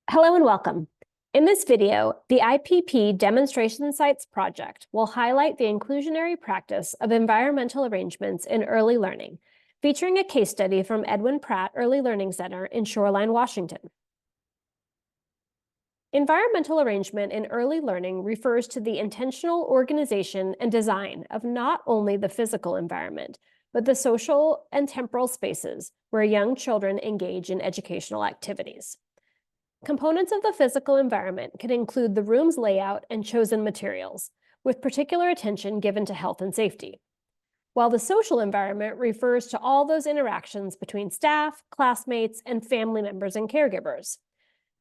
Hello and welcome. In this video, the IPP Demonstration Sites project will highlight the inclusionary practice of environmental arrangements in early learning, featuring a case study from Edwin Pratt Early Learning Center in Shoreline, Washington. Environmental arrangement in early learning refers to the intentional organization and design of not only the physical environment, but the social and temporal spaces where young children engage in educational activities. Components of the physical environment can include the room's layout and chosen materials, with particular attention given to health and safety. While the social environment refers to all those interactions between staff, classmates, and family members and caregivers.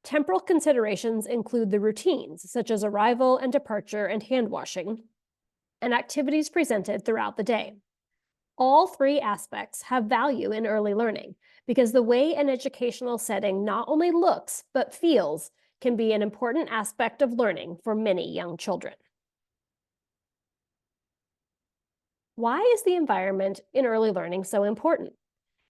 Temporal considerations include the routines, such as arrival and departure and hand washing, and activities presented throughout the day. All three aspects have value in early learning because the way an educational setting not only looks but feels can be an important aspect of learning for many young children. Why is the environment in early learning so important?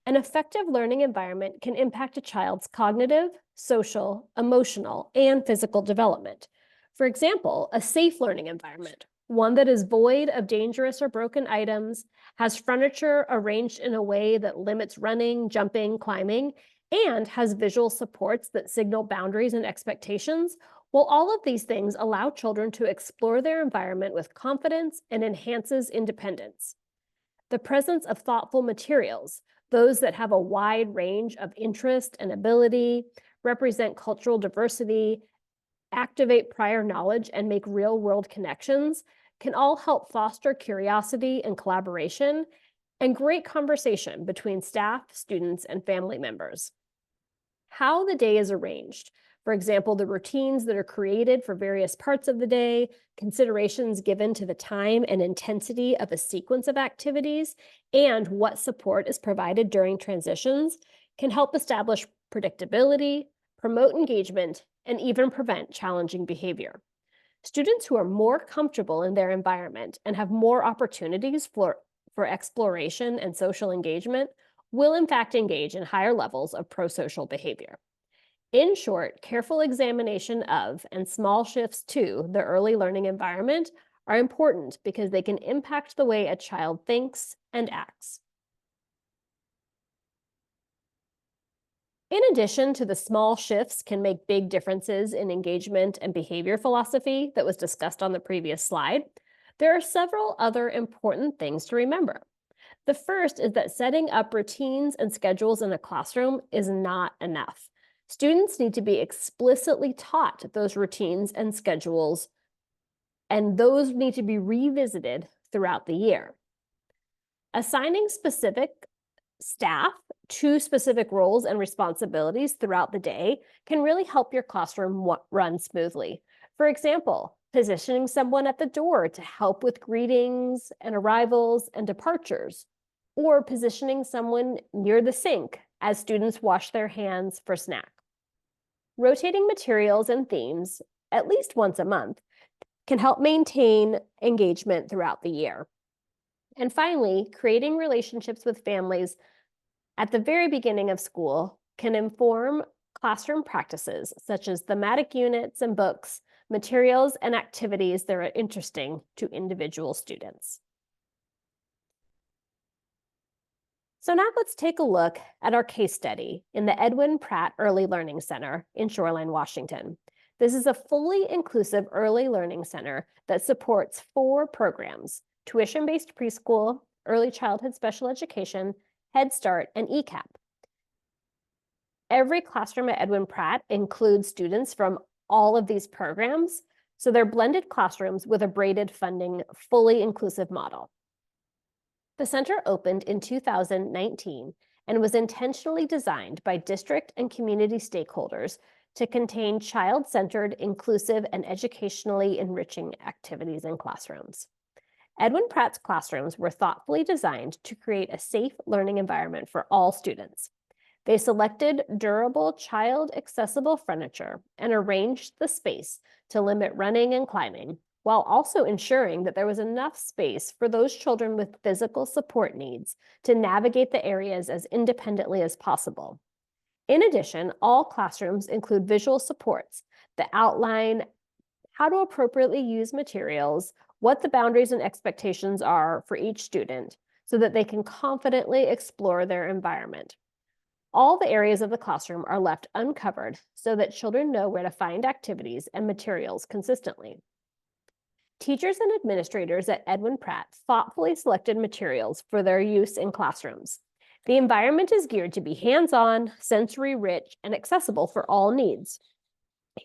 An effective learning environment can impact a child's cognitive, social, emotional, and physical development. For example, a safe learning environment, one that is void of dangerous or broken items, has furniture arranged in a way that limits running, jumping, climbing, and has visual supports that signal boundaries and expectations. Well, all of these things allow children to explore their environment with confidence and enhances independence. The presence of thoughtful materials, those that have a wide range of interest and ability, represent cultural diversity, activate prior knowledge, and make real-world connections, can all help foster curiosity and collaboration and great conversation between staff, students, and family members. How the day is arranged. For example, the routines that are created for various parts of the day, considerations given to the time and intensity of a sequence of activities, and what support is provided during transitions can help establish predictability, promote engagement, and even prevent challenging behavior. Students who are more comfortable in their environment and have more opportunities for exploration and social engagement will in fact engage in higher levels of prosocial behavior. In short, careful examination of and small shifts to the early learning environment are important because they can impact the way a child thinks and acts. In addition to the small shifts can make big differences in engagement and behavior philosophy that was discussed on the previous slide, there are several other important things to remember. The first is that setting up routines and schedules in a classroom is not enough. Students need to be explicitly taught those routines and schedules, and those need to be revisited throughout the year. Assigning specific staff to specific roles and responsibilities throughout the day can really help your classroom run smoothly. For example, positioning someone at the door to help with greetings and arrivals and departures, or positioning someone near the sink as students wash their hands for snack. Rotating materials and themes, at least once a month, can help maintain engagement throughout the year. And finally, creating relationships with families at the very beginning of school can inform classroom practices such as thematic units and books, materials, and activities that are interesting to individual students. So now let's take a look at our case study in the Edwin Pratt Early Learning Center in Shoreline, Washington. This is a fully inclusive early learning center that supports 4 programs: tuition-based preschool, early childhood special education, Head Start, and ECAP. Every classroom at Edwin Pratt includes students from all of these programs, so they're blended classrooms with a braided funding, fully inclusive model. The center opened in 2019 and was intentionally designed by district and community stakeholders to contain child-centered, inclusive, and educationally enriching activities in classrooms. Edwin Pratt's classrooms were thoughtfully designed to create a safe learning environment for all students. They selected durable, child-accessible furniture and arranged the space to limit running and climbing, while also ensuring that there was enough space for those children with physical support needs to navigate the areas as independently as possible. In addition, all classrooms include visual supports that outline how to appropriately use materials, what the boundaries and expectations are for each student, so that they can confidently explore their environment. All the areas of the classroom are left uncovered so that children know where to find activities and materials consistently. Teachers and administrators at Edwin Pratt thoughtfully selected materials for their use in classrooms. The environment is geared to be hands-on, sensory-rich, and accessible for all needs.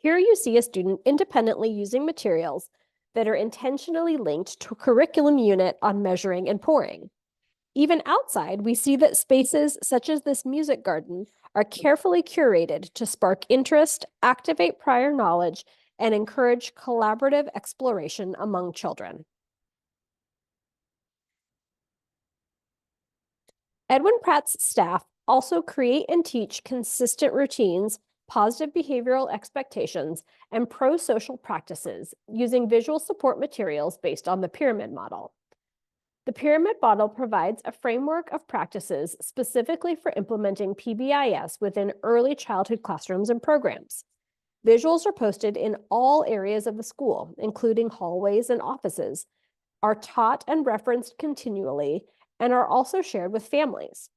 Here you see a student independently using materials that are intentionally linked to a curriculum unit on measuring and pouring. Even outside, we see that spaces such as this music garden are carefully curated to spark interest, activate prior knowledge, and encourage collaborative exploration among children. Edwin Pratt's staff also create and teach consistent routines, positive behavioral expectations, and pro-social practices using visual support materials based on the pyramid model. The pyramid model provides a framework of practices specifically for implementing PBIS within early childhood classrooms and programs. Visuals are posted in all areas of the school, including hallways and offices, are taught and referenced continually, and are also shared with families.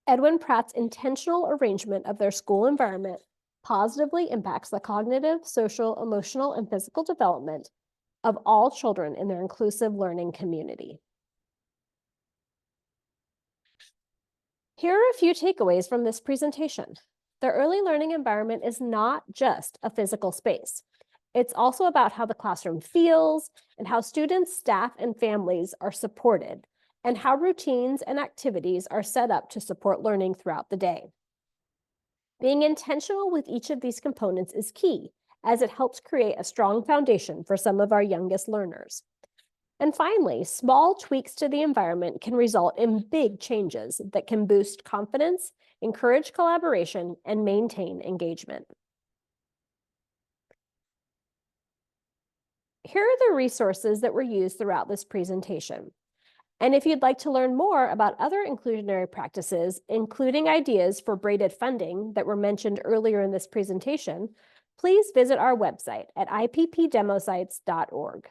Edwin Pratt's intentional arrangement of their school environment positively impacts the cognitive, social, emotional, and physical development of all children in their inclusive learning community. Here are a few takeaways from this presentation. The early learning environment is not just a physical space. It's also about how the classroom feels and how students, staff, and families are supported, and how routines and activities are set up to support learning throughout the day. Being intentional with each of these components is key, as it helps create a strong foundation for some of our youngest learners. And finally, small tweaks to the environment can result in big changes that can boost confidence, encourage collaboration, and maintain engagement. Here are the resources that were used throughout this presentation. And if you'd like to learn more about other inclusionary practices, including ideas for braided funding that were mentioned earlier in this presentation, please visit our website at ippdemosites.org.